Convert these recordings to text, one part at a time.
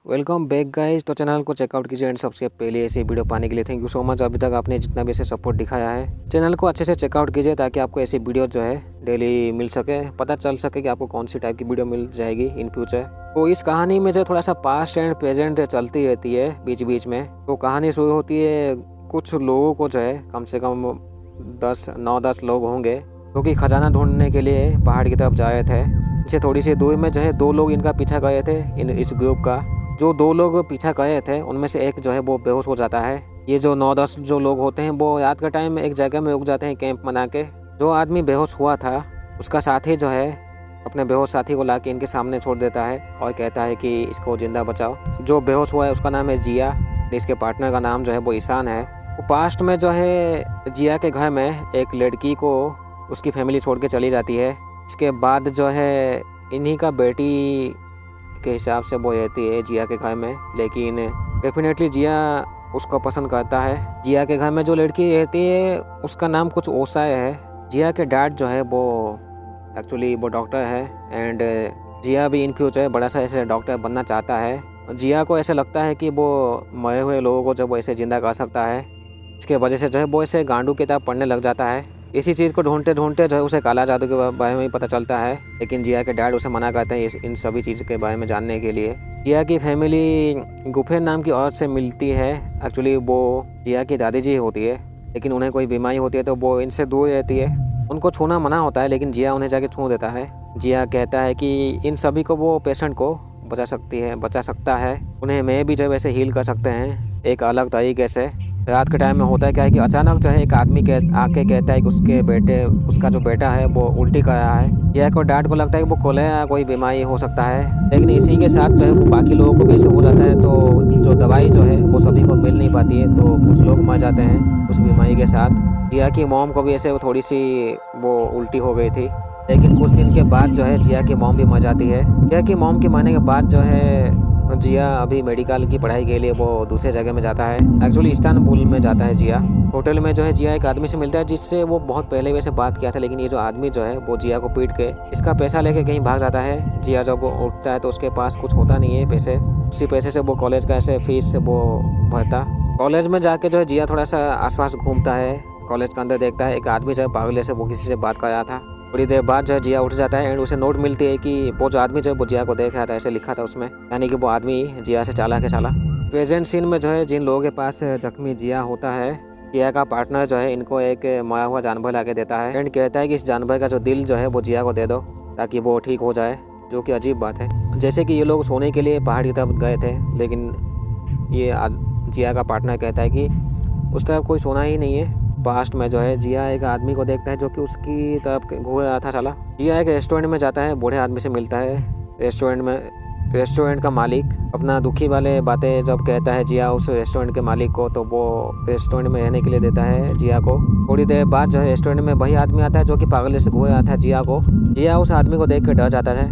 Welcome back guys. तो channel को checkout कीजिए एंड सब्सक्राइब पहले ऐसे वीडियो पाने के लिए थैंक यू सो मच। अभी तक आपने जितना भी ऐसे सपोर्ट दिखाया है चैनल को अच्छे से चेकआउट कीजिए ताकि आपको ऐसी वीडियो जो है डेली मिल सके, पता चल सके कि आपको कौन सी टाइप की वीडियो मिल जाएगी इन फ्यूचर। तो इस कहानी में जो थोड़ा सा पास्ट एंड प्रेजेंट चलती रहती है बीच बीच में। तो कहानी शुरू होती है, कुछ लोगों को जो है कम से कम 9-10 लोग होंगे जो कि खजाना ढूंढने के लिए पहाड़ की तरफ जा रहे थे। इनसे थोड़ी सी दूर में जो है 2 लोग इनका पीछा कर रहे थे। इस ग्रुप का जो 2 लोग पीछा कर रहे थे उनमें से एक जो है वो बेहोश हो जाता है। ये जो 9-10 जो लोग होते हैं वो रात का टाइम एक जगह में रुक जाते हैं कैंप बना के। जो आदमी बेहोश हुआ था उसका साथी जो है अपने बेहोश साथी को लाके इनके सामने छोड़ देता है और कहता है कि इसको जिंदा बचाओ। जो बेहोश हुआ है उसका नाम है जिया, इसके पार्टनर का नाम जो है वो ईशान है। वो पास्ट में जो है जिया के घर में एक लड़की को उसकी फैमिली छोड़ के चली जाती है। इसके बाद जो है इन्हीं का बेटी के हिसाब से वो रहती है जिया के घर में, लेकिन डेफिनेटली जिया उसको पसंद करता है। जिया के घर में जो लड़की रहती है उसका नाम कुछ ओसाए है। जिया के डैड जो है वो एक्चुअली वो डॉक्टर है एंड जिया भी इन फ्यूचर बड़ा सा ऐसे डॉक्टर बनना चाहता है। जिया को ऐसे लगता है कि वो मरे हुए लोगों को जब वो ऐसे ज़िंदा कर सकता है, इसके वजह से जो है वो ऐसे गांडू किताब पढ़ने लग जाता है। इसी चीज़ को ढूंढते ढूंढते जो है उसे काला जादू के बारे में ही पता चलता है, लेकिन जिया के डैड उसे मना करते हैं इन सभी चीज़ के बारे में जानने के लिए। जिया की फैमिली गुफेर नाम की औरत से मिलती है। एक्चुअली वो जिया की दादी जी होती है, लेकिन उन्हें कोई बीमारी होती है तो वो इनसे दूर रहती है। उनको छूना मना होता है लेकिन जिया उन्हें जाके छू देता है। जिया कहता है कि इन सभी को वो पेशेंट को बचा सकता है। उन्हें मैं भी जो वैसे हील कर सकते हैं एक अलग तरीके से। रात के टाइम में होता है क्या है कि अचानक जो है एक आदमी आके कहता है कि उसका जो बेटा है वो उल्टी कर रहा है। जिया को डैड को लगता है कि वो कोलेरा कोई बीमारी हो सकता है, लेकिन इसी के साथ जो है वो बाकी लोगों को भी ऐसे हो जाता है। तो जो दवाई जो है वो सभी को मिल नहीं पाती है, तो कुछ लोग मर जाते हैं उस बीमारी के साथ। जिया की मॉम को भी ऐसे थोड़ी सी वो उल्टी हो गई थी, लेकिन कुछ दिन के बाद जो है जिया की मॉम भी मर जाती है। जिया की मॉम के मरने के बाद जो है जिया अभी मेडिकल की पढ़ाई के लिए वो दूसरे जगह में जाता है। एक्चुअली इस्तानबुल में जाता है जिया। होटल में जो है जिया एक आदमी से मिलता है जिससे वो बहुत पहले वैसे बात किया था, लेकिन ये जो आदमी जो है वो जिया को पीट के इसका पैसा लेके कहीं भाग जाता है। जिया जब वो उठता है तो उसके पास कुछ होता नहीं है पैसे। उसी पैसे से वो कॉलेज का ऐसे फीस से वो भरता। कॉलेज में जाके जो है जिया थोड़ा सा आसपास घूमता है। कॉलेज के अंदर देखता है एक आदमी जो है पागल से वो किसी से बात कर रहा था। थोड़ी देर बाद जो है जिया उठ जाता है एंड उसे नोट मिलती है कि वो जो आदमी जो है वो जिया को देख रहा था, ऐसे लिखा था उसमें, यानी कि वो आदमी जिया से चालाक है साला। प्रेजेंट सीन में जो है जिन लोगों के पास जख्मी जिया होता है, जिया का पार्टनर जो है इनको एक मरा हुआ जानवर लाके देता है एंड कहता है कि इस जानवर का जो दिल जो है वो जिया को दे दो ताकि वो ठीक हो जाए, जो कि अजीब बात है। जैसे कि ये लोग सोने के लिए पहाड़ की तरफ गए थे, लेकिन ये जिया का पार्टनर कहता है कि उस तरफ कोई सोना ही नहीं है। पास्ट में जो है जिया एक आदमी को देखता है जो कि उसकी तरफ घूर रहा था साला। जिया एक रेस्टोरेंट में जाता है, बूढ़े आदमी से मिलता है। रेस्टोरेंट का मालिक अपना दुखी वाले बातें जब कहता है जिया उस रेस्टोरेंट के मालिक को, तो वो रेस्टोरेंट में रहने के लिए देता है जिया को। थोड़ी देर बाद जो है रेस्टोरेंट में वही आदमी आता है जो कि पागल से घूर रहा था जिया को। जिया उस आदमी को देख कर डर जाता है।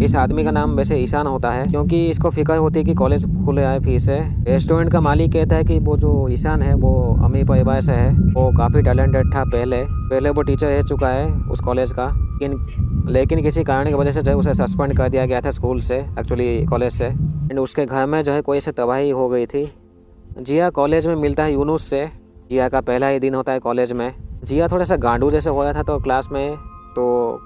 इस आदमी का नाम वैसे ईशान होता है, क्योंकि इसको फिक्र होती है कि कॉलेज खुले आए फिर से। रेस्टोरेंट का मालिक कहता है कि वो जो ईशान है वो अमीर परिवार से है, वो काफ़ी टैलेंटेड था। पहले वो टीचर रह चुका है उस कॉलेज का, लेकिन किसी कारण की वजह से जो है उसे सस्पेंड कर दिया गया था स्कूल से, एक्चुअली कॉलेज से। एंड उसके घर में जो है कोई ऐसे तबाही हो गई थी। जिया कॉलेज में मिलता है यूनुस से। जिया का पहला ही दिन होता है कॉलेज में। जिया थोड़ा सा गांडू जैसे हो रहा था तो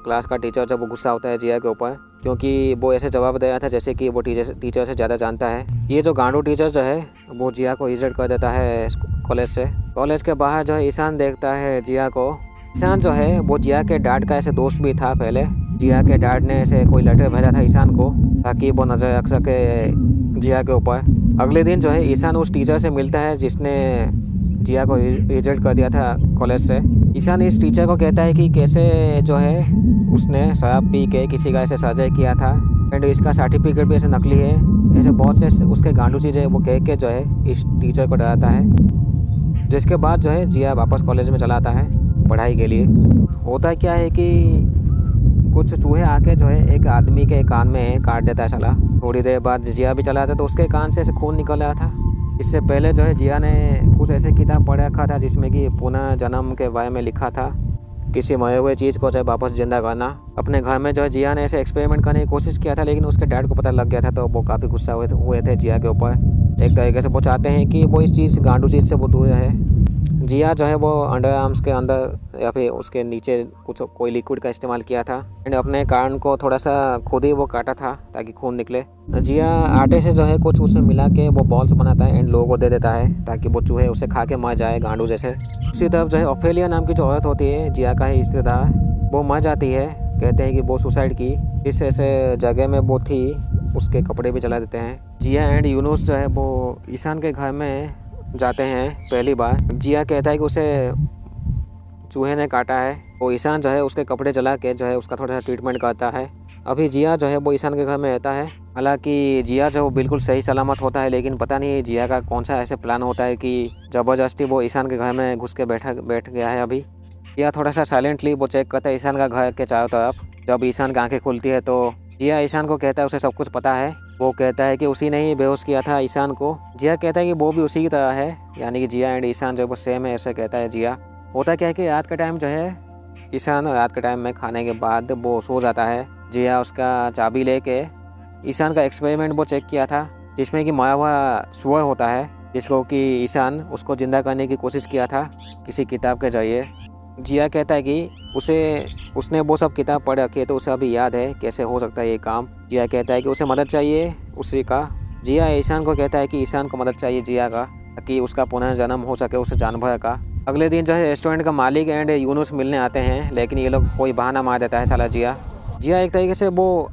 क्लास का टीचर जब वो गुस्सा होता है जिया के ऊपर, क्योंकि वो ऐसे जवाब दे रहा था जैसे कि वो टीचर से ज़्यादा जानता है। ये जो गांडू टीचर जो है वो जिया को रिजेक्ट कर देता है कॉलेज से। कॉलेज के बाहर जो है ईशान देखता है जिया को। ईशान जो है वो जिया के डैड का ऐसे दोस्त भी था पहले। जिया के डैड ने ऐसे कोई लेटर भेजा था ईशान को ताकि वो नज़र रख सके जिया के ऊपर। अगले दिन जो है ईशान उस टीचर से मिलता है जिसने जिया को रिजेक्ट कर दिया था कॉलेज से। ईशान इस टीचर को कहता है कि कैसे जो है उसने शराब पी के किसी का ऐसे सर्जरी किया था एंड इसका सर्टिफिकेट भी ऐसे नकली है। ऐसे बहुत से उसके गांडू चीज़ें वो कह के जो है इस टीचर को डराता है। जिसके बाद जो है जिया वापस कॉलेज में चला आता है पढ़ाई के लिए। होता क्या है कि कुछ चूहे आके जो है एक आदमी के कान में काट देता है साला। थोड़ी देर बाद जिया भी चला आता तो उसके कान से ऐसे खून निकल रहा था। इससे पहले जो है जिया ने कुछ ऐसे किताब पढ़ रखा था जिसमें कि पुनः जन्म के बारे में लिखा था किसी मरे हुए चीज़ को जो है वापस जिंदा करना। अपने घर में जो है जिया ने ऐसे एक्सपेरिमेंट करने की कोशिश किया था, लेकिन उसके डैड को पता लग गया था, तो वो काफ़ी गुस्सा हुए थे जिया के ऊपर। एक तरीके से वो चाहते हैं कि वो इस चीज़ गांडू चीज़ से वो दूर रहे। जिया जो है वो अंडर आर्म्स के अंदर या फिर उसके नीचे कोई लिक्विड का इस्तेमाल किया था एंड अपने कान को थोड़ा सा खुद ही वो काटा था ताकि खून निकले। जिया आटे से जो है कुछ उसमें मिला के वो बॉल्स बनाता है एंड लोगों को दे देता है ताकि वो चूहे उसे खा के मर जाए गांडू जैसे। उसी तरफ जो है ओफेलिया नाम की जो औरत होती है जिया का ही रिश्तेदार, वो मर जाती है। कहते हैं कि वो सुसाइड की, इस ऐसे जगह में वो थी, उसके कपड़े भी जला देते हैं। जिया एंड यूनुस जो है वो ईशान के घर में जाते हैं पहली बार। जिया कहता है कि उसे चूहे ने काटा है। वो ईशान जो है उसके कपड़े जला के जो है उसका थोड़ा सा ट्रीटमेंट करता है। अभी जिया जो है वो ईशान के घर में रहता है। हालांकि जिया जो बिल्कुल सही सलामत होता है, लेकिन पता नहीं जिया का कौन सा ऐसे प्लान होता है कि ज़बरदस्ती वो ईशान के घर में घुस के बैठ गया है। अभी जिया थोड़ा सा साइलेंटली वो चेक करता है ईशान का घर के चारों तरफ। जब ईशान की आँखें खुलती है तो जिया ईशान को कहता है उसे सब कुछ पता है। वो कहता है कि उसी ने ही बेहोश किया था ईशान को। जिया कहता है कि वो भी उसी की तरह है, यानी कि जिया एंड ईशान जो है वो सेम है, ऐसे कहता है जिया। होता क्या है कि रात का टाइम जो है ईशान रात के टाइम में खाने के बाद वो सो जाता है। जिया उसका चाबी लेके ईशान का एक्सपेरिमेंट वो चेक किया था, जिसमें कि मरा हुआ सुअर होता है, जिसको कि ईशान उसको ज़िंदा करने की कोशिश किया था किसी किताब के जरिए। जिया कहता है कि उसने वो सब किताब पढ़ रखी है, तो उसे अभी याद है कैसे हो सकता है ये काम। जिया कहता है कि उसे मदद चाहिए उसी का। जिया ईशान को कहता है कि ईशान को मदद चाहिए जिया का, ताकि उसका पुनर्जन्म हो सके उस जानवर का। अगले दिन जो है रेस्टोरेंट का मालिक एंड यूनुस मिलने आते हैं, लेकिन ये लोग कोई बहाना मार देता है साला जिया। एक तरीके से वो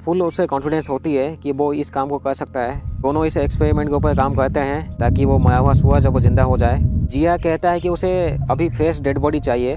फुल उसे कॉन्फिडेंस होती है कि वो इस काम को कर सकता है। दोनों इस एक्सपेरिमेंट के ऊपर काम करते हैं ताकि वो मरा हुआ सुअर जब वो जिंदा हो जाए। जिया कहता है कि उसे अभी फ्रेश डेड बॉडी चाहिए,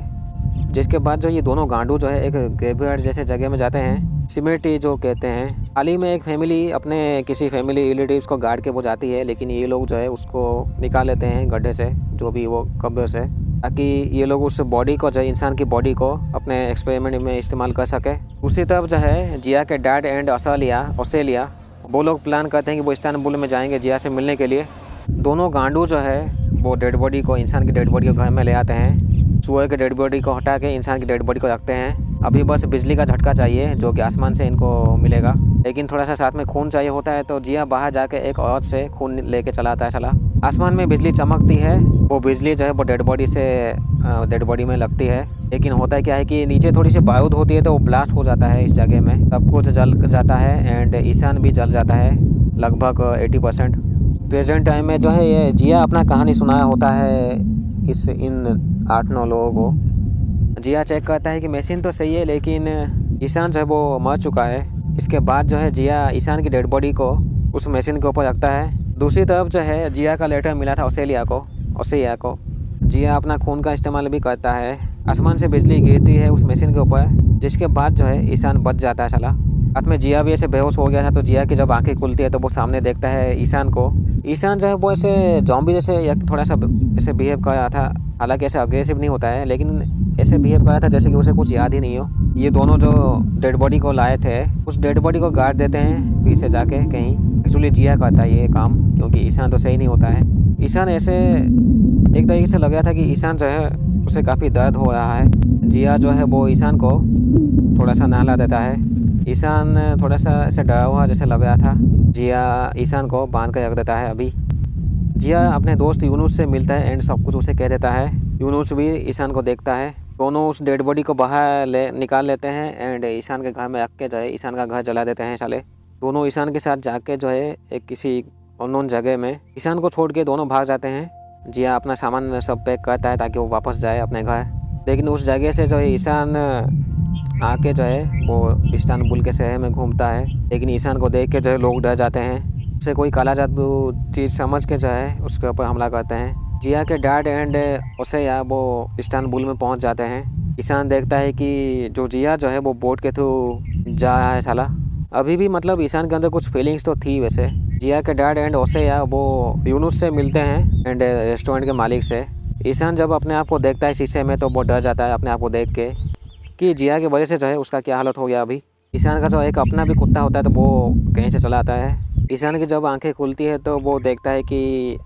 जिसके बाद जो ये दोनों गांडू जो है एक ग्रेवयार्ड जैसे जगह में जाते हैं, सिमेट्री जो कहते हैं। हाल ही में एक फैमिली अपने किसी फैमिली रिलेटिव्स को गाड़ के वो जाती है, लेकिन ये लोग जो है उसको निकाल लेते हैं गड्ढे से, जो भी वो कब्र से, ताकि ये लोग उस बॉडी को जो इंसान की बॉडी को अपने एक्सपेरिमेंट में इस्तेमाल कर सके। उसी तरफ जो है जिया के डैड एंड ऑस्ट्रेलिया वो लोग प्लान करते हैं कि वो इस्तांबुल में जाएंगे जिया से मिलने के लिए। दोनों गांडू जो है वो डेड बॉडी को, इंसान की डेड बॉडी को घर में ले आते हैं। सुअर के डेड बॉडी को हटा के इंसान की डेड बॉडी को रखते हैं। अभी बस बिजली का झटका चाहिए जो कि आसमान से इनको मिलेगा, लेकिन थोड़ा सा साथ में खून चाहिए होता है। तो जिया बाहर जाके एक औरत से खून लेके चला आता है साला। आसमान में बिजली चमकती है, वो बिजली जो है वो डेड बॉडी में लगती है। लेकिन होता क्या है कि नीचे थोड़ी सी बारूद होती है, तो वो ब्लास्ट हो जाता है इस जगह में, सब कुछ जल जाता है एंड ईशान भी जल जाता है लगभग 80%। प्रेजेंट टाइम में जो है ये जिया अपना कहानी सुनाया होता है इन 8-9 लोगों को। जिया चेक करता है कि मशीन तो सही है, लेकिन ईशान जो है वो मर चुका है। इसके बाद जो है जिया ईशान की डेड बॉडी को उस मशीन के ऊपर रखता है। दूसरी तरफ जो है जिया का लेटर मिला था ऑस्ट्रेलिया को। जिया अपना खून का इस्तेमाल भी करता है। आसमान से बिजली गिरती है उस मशीन के ऊपर, जिसके बाद जो है ईशान बच जाता है साला। रात में जिया भी ऐसे बेहोश हो गया था, तो जिया की जब आंखें खुलती है तो वो सामने देखता है ईशान को। ईशान जो है वो ऐसे जॉम्बी जैसे या थोड़ा सा ऐसे बिहेव कर रहा था। हालांकि ऐसे अग्रेसिव नहीं होता है, लेकिन ऐसे बिहेव कर रहा था जैसे कि उसे कुछ याद ही नहीं हो। ये दोनों जो डेड बॉडी को लाए थे, उस डेड बॉडी को गाड़ देते हैं पीछे जाके कहीं। एक्चुअली जिया करता है ये काम, क्योंकि ईशान तो सही नहीं होता है। ईशान ऐसे एक तरीके से लग रहा था कि ईशान जो है उसे काफ़ी दर्द हो रहा है। जिया जो है वो ईशान को थोड़ा सा नहला देता है। ईशान थोड़ा सा ऐसे डरा हुआ जैसे लग रहा था। जिया ईशान को बांध कर रख देता है। अभी जिया अपने दोस्त यूनुस से मिलता है एंड सब कुछ उसे कह देता है। यूनुस भी ईशान को देखता है। दोनों उस डेड बॉडी को बाहर निकाल लेते हैं एंड ईशान के घर में रख के जो है ईशान का घर जला देते हैं साले। दोनों ईशान के साथ जाके जो है एक किसी अननोन जगह में ईशान को छोड़ के दोनों भाग जाते हैं। जिया अपना सामान सब पैक करता है ताकि वो वापस जाए अपने घर, लेकिन उस जगह से जो है ईशान आके जो है वो इस्तांबुल के शहर में घूमता है। लेकिन ईशान को देख के जो है लोग डर जाते हैं। उसे कोई काला जादू चीज़ समझ के जो है उसके ऊपर हमला करते हैं। जिया के डैड एंड ओसेया वो इस्तांबुल में पहुंच जाते हैं। ईशान देखता है कि जो जिया जो है वो बोट के थ्रू जा रहा है साला। अभी भी मतलब ईशान के अंदर कुछ फीलिंग्स तो थी वैसे। जिया के डैड एंड ओसेया वो यूनुस से मिलते हैं एंड रेस्टोरेंट के मालिक से। ईशान जब अपने आप को देखता है शीशे में, तो वो डर जाता है अपने आप को देख के कि जिया की वजह से जो है उसका क्या हालत हो गया। अभी ईशान का जो एक अपना भी कुत्ता होता है, तो वो कहीं से चला आता है। ईशान की जब आंखें खुलती है तो वो देखता है कि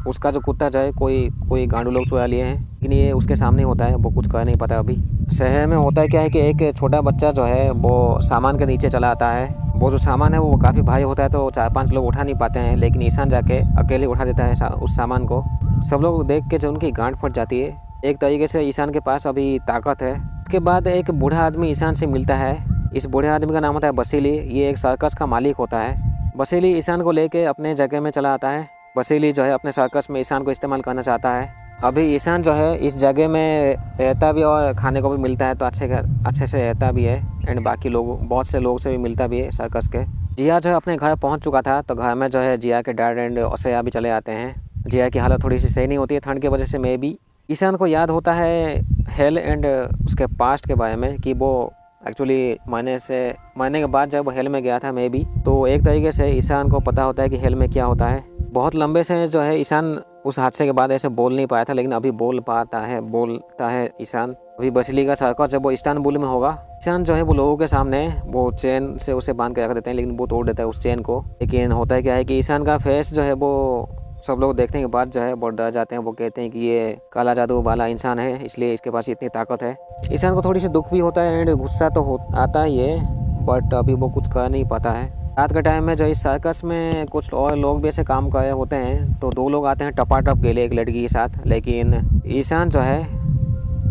उसका जो कुत्ता जो है कोई गांडू लोग चुरा लिए हैं, लेकिन ये उसके सामने होता है, वो कुछ कह नहीं पाता अभी। शहर में होता है क्या है कि एक छोटा बच्चा जो है वो सामान के नीचे चला आता है। वो जो सामान है वो काफ़ी भारी होता है, तो 4-5 लोग उठा नहीं पाते हैं, लेकिन ईशान जाके अकेले उठा देता है उस सामान को। सब लोग देख के जो उनकी गांड फट जाती है। एक तरीके से ईशान के पास अभी ताकत है। उसके बाद एक बूढ़ा आदमी ईशान से मिलता है। इस बूढ़े आदमी का नाम होता है बसीली। ये एक सर्कस का मालिक होता है। बसीली ईशान को लेके अपने जगह में चला आता है। बसीली जो है अपने सर्कस में ईशान को इस्तेमाल करना चाहता है। अभी ईशान जो है इस जगह में रहता भी और खाने को भी मिलता है, तो अच्छे से रहता भी है, एंड बाकी लोग बहुत से लोग से भी मिलता भी है सर्कस के। जिया जो है अपने घर पहुंच चुका था, तो घर में जो है जिया के डैड एंड ओसैया भी चले आते हैं। जिया की हालत थोड़ी सी सही नहीं होती है ठंड की वजह से। मे भी ईशान को याद होता है हेल एंड उसके पास्ट के बारे में, कि वो एक्चुअली मरने के बाद जब वो हेल में गया था मे भी, तो एक तरीके से ईशान को पता होता है कि हेल में क्या होता है। बहुत लंबे से जो है ईशान उस हादसे के बाद ऐसे बोल नहीं पाया था, लेकिन अभी बोलता है ईशान। अभी बसली का सर्कस जब वो इस्तांबुल में होगा, ईशान जो है वो लोगों के सामने वो चेन से उसे बांध के रख देते हैं, लेकिन वो तोड़ देता है उस चेन को। लेकिन होता है क्या है कि ईशान का फेस जो है वो सब लोग देखने के बाद जो है बहुत डर जाते हैं। वो कहते हैं कि ये काला जादू वाला इंसान है, इसलिए इसके पास इतनी ताकत है। ईशान को थोड़ी सी दुख भी होता है एंड गुस्सा तो आता ही है, बट अभी वो कुछ कर नहीं पाता है। रात के टाइम में जो इस सर्कस में कुछ और लोग भी ऐसे काम कर रहे होते हैं, तो 2 लोग आते हैं टपाटप के लिए एक लड़की के साथ, लेकिन ईशान जो है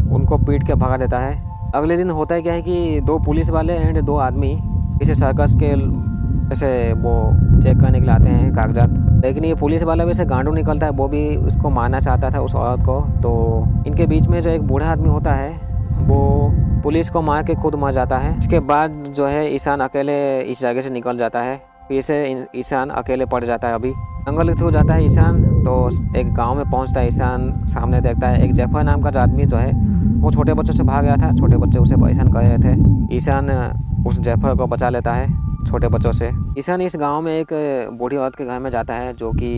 उनको पीट के भगा देता है। अगले दिन होता है क्या है कि 2 पुलिस वाले एंड 2 आदमी इसे सर्कस के ऐसे वो चेक करने के लिए आते हैं कागजात, लेकिन ये पुलिस वाला भी ऐसे गांडू निकलता है, वो भी उसको मारना चाहता था उस औरत को। तो इनके बीच में जो एक बूढ़ा आदमी होता है वो पुलिस को मार के खुद मर जाता है। इसके बाद जो है ईशान अकेले इस जगह से निकल जाता है। फिर से ईशान अकेले पड़ जाता है। अभी जंगल के थ्रू जाता है ईशान, तो एक गांव में पहुंचता है ईशान। सामने देखता है एक जैफर नाम का आदमी जो है वो छोटे बच्चों से भाग गया था। छोटे बच्चे उसे परेशान कर रहे थे। ईशान उस जैफर को बचा लेता है छोटे बच्चों से। ईशान इस गांव में एक बूढ़ी औरत के घर में जाता है, जो कि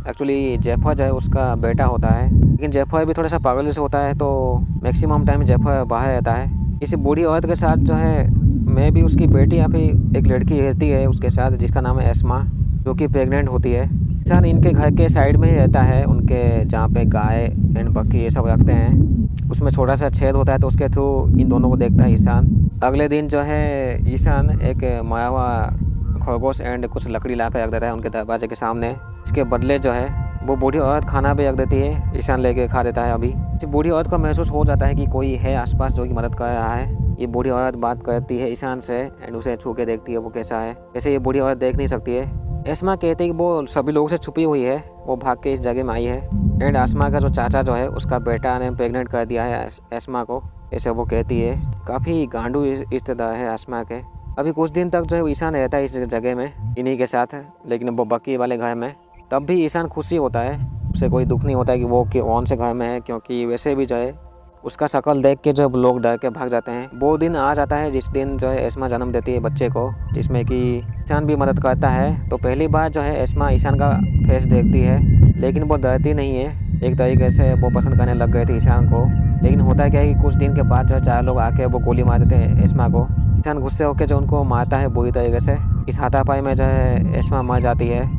एक्चुअली जैफर जो है उसका बेटा होता है, लेकिन जैफर भी थोड़ा सा पागल से होता है, तो मैक्सिमम टाइम जैफर बाहर रहता है। इस बूढ़ी औरत के साथ जो है मैं भी उसकी बेटी या फिर एक लड़की रहती है उसके साथ, जिसका नाम है एस्मा, जो कि प्रेग्नेंट होती है। ईशान इनके घर के साइड में ही रहता है, उनके जहाँ पे गाय एंड बकरी ये सब रखते हैं, उसमें छोटा सा छेद होता है, तो उसके थ्रू इन दोनों को देखता है ईशान। अगले दिन जो है ईशान एक मरा हुआ खरगोश एंड कुछ लकड़ी ला कर रख देता है उनके दरवाजे के सामने। इसके बदले जो है वो बूढ़ी औरत खाना भी रख देती है, ईशान लेके खा देता है। अभी इस बूढ़ी औरत को महसूस हो जाता है कि कोई है आसपास जो कि मदद कर रहा है। ये बूढ़ी औरत बात करती है ईशान से एंड उसे छू के देखती है वो कैसा है। वैसे ये बूढ़ी औरत देख नहीं सकती है। एस्मा कहती है कि वो सभी लोगों से छुपी हुई है, वो भाग के इस जगह में आई है, एंड आसमा का जो चाचा जो है उसका बेटा ने प्रेग्नेंट कर दिया है एस्मा को, ऐसे वो कहती है। काफ़ी गांडू रिश्तेदार है आसमा के। अभी कुछ दिन तक जो है ईशान रहता है इस जगह में इन्हीं के साथ, लेकिन वो बकी वाले घर में। तब भी ईशान खुशी होता है, उसे कोई दुख नहीं होता है कि वो कौन से घर में है, क्योंकि वैसे भी जो है उसका शक्ल देख के जो लोग डर के भाग जाते हैं। वो दिन आ जाता है जिस दिन जो है एस्मा जन्म देती है बच्चे को, जिसमें कि ईशान भी मदद करता है। तो पहली बार जो है एस्मा ईशान का फेस देखती है, लेकिन वो डरती नहीं है। एक तरीके से वो पसंद करने लग गए थे ईशान को। लेकिन होता क्या है कि कुछ दिन के बाद जो है 4 लोग आके वो गोली मार देते हैं एस्मा को। ईशान गुस्से होकर जो उनको मारता है बुरी तरीके से। इस हाथापाई में जो है एस्मा मर जाती है।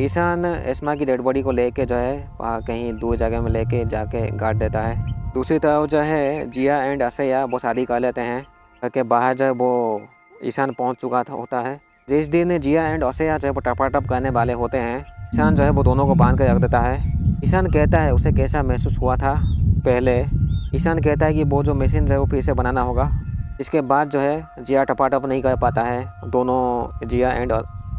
ईशान एस्मा की डेड बॉडी को लेके जो है वहाँ कहीं दूर जगह में लेके जाके गाड़ देता है। दूसरी तरफ जो है जिया एंड असैया वो शादी कर लेते हैं। घर के बाहर जो है वो ईशान पहुँच चुका होता है। जिस दिन जिया एंड असैया जो है वो टपाटप करने वाले होते हैं, ईशान जो है वो दोनों को बांध कर रख देता है। ईशान कहता है उसे कैसा महसूस हुआ था पहले। ईशान कहता है कि वो जो मशीन जो है वो फिर से बनाना होगा। इसके बाद जो है जिया टपाटप नहीं कर पाता है। दोनों जिया एंड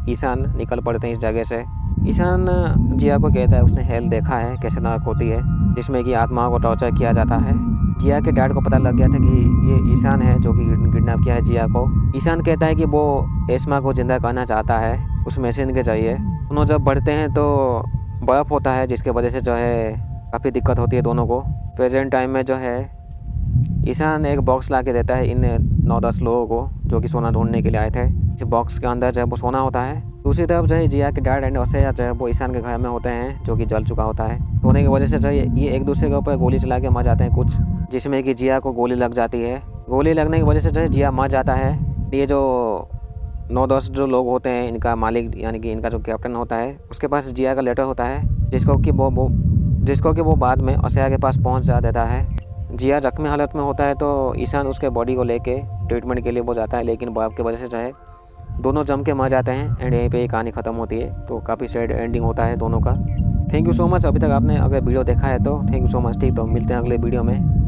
ईशान निकल पड़ते हैं इस जगह से। ईशान जिया को कहता है उसने हेल देखा है कैसे नाक होती है, जिसमें कि आत्माओं को टॉर्चर किया जाता है। जिया के डैड को पता लग गया था कि ये ईशान है जो कि किडनैप किया है जिया को। ईशान कहता है कि वो एस्मा को जिंदा करना चाहता है उस मशीन के जरिए। दोनों जब बढ़ते हैं तो बर्फ़ होता है, जिसके वजह से जो है काफ़ी दिक्कत होती है दोनों को। प्रेजेंट टाइम में जो है ईशान एक बॉक्स ला के देता है इन 9-10 लोगों को जो कि सोना ढूंढने के लिए आए थे। इस बॉक्स के अंदर जो है वो सोना होता है। दूसरी तरफ जो है जिया के डैड एंड असैया जो है वो ईशान के घर में होते हैं, जो कि जल चुका होता है। सोने की वजह से जो है ये एक दूसरे के ऊपर गोली चला के मर जाते हैं कुछ, जिसमें कि जिया को गोली लग जाती है। गोली लगने की वजह से जो है जिया मर जाता है। ये जो 9-10 जो लोग होते हैं, इनका मालिक यानी कि इनका जो कैप्टन होता है उसके पास जिया का लेटर होता है, जिसको कि वो बाद में असिया के पास पहुंच जा देता है। जिया जख्मी हालत में होता है तो ईशान उसके बॉडी को लेके ट्रीटमेंट के लिए वो जाता है, लेकिन बाप की वजह से जो है दोनों जम के मर जाते हैं एंड यहीं पे ये कहानी ख़त्म होती है। तो काफ़ी सैड एंडिंग होता है दोनों का। थैंक यू सो मच, अभी तक आपने अगर वीडियो देखा है तो थैंक यू सो मच। ठीक, तो मिलते हैं अगले वीडियो में।